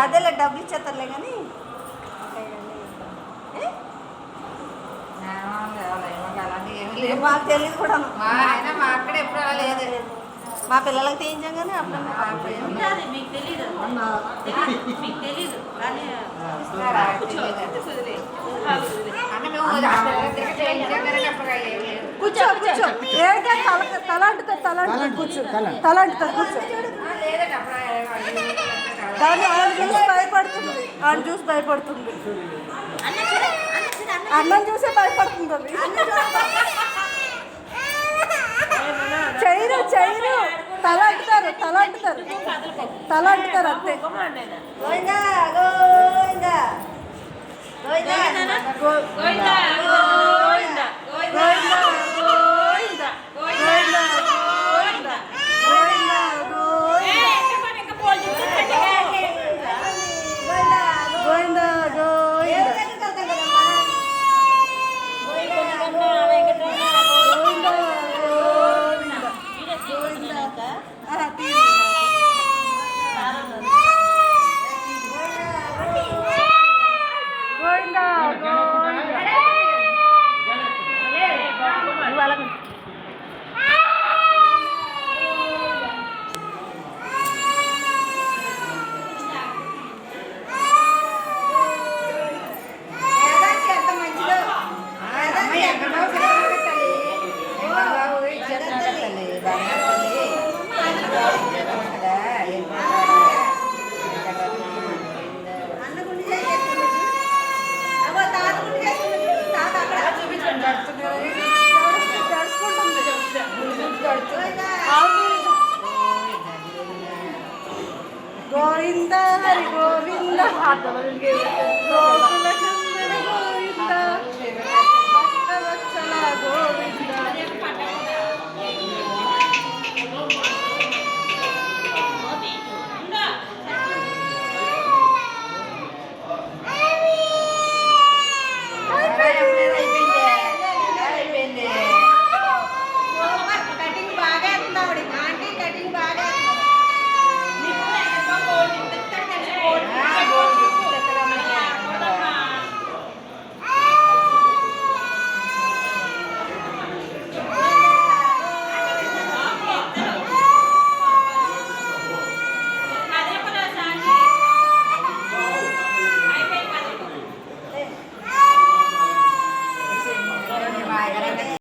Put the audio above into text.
అదేలే డబ్బులు ఇచ్చేస్తారులే కానీ మాకు తెలియదు కూడా మా అక్కడ ఎప్పుడు అలా లేదు. మా పిల్లలకి తీయించాం కానీ అప్పుడు మీకు తెలీదు మీకు తెలీదు కానీ కూర్చో కూర్చో ఏంటో తలంటుతా కూర్చో తలంటుతా కూర్చో కానీ ఆయన చూసి భయపడుతుంది అన్నం చూసే భయపడుతుంది అది చైరు తల అంటుతారు అంతే గోవిందా గోవిందా గోవిందా గోవిందా గోవిందా గోవింద హరి గోవింద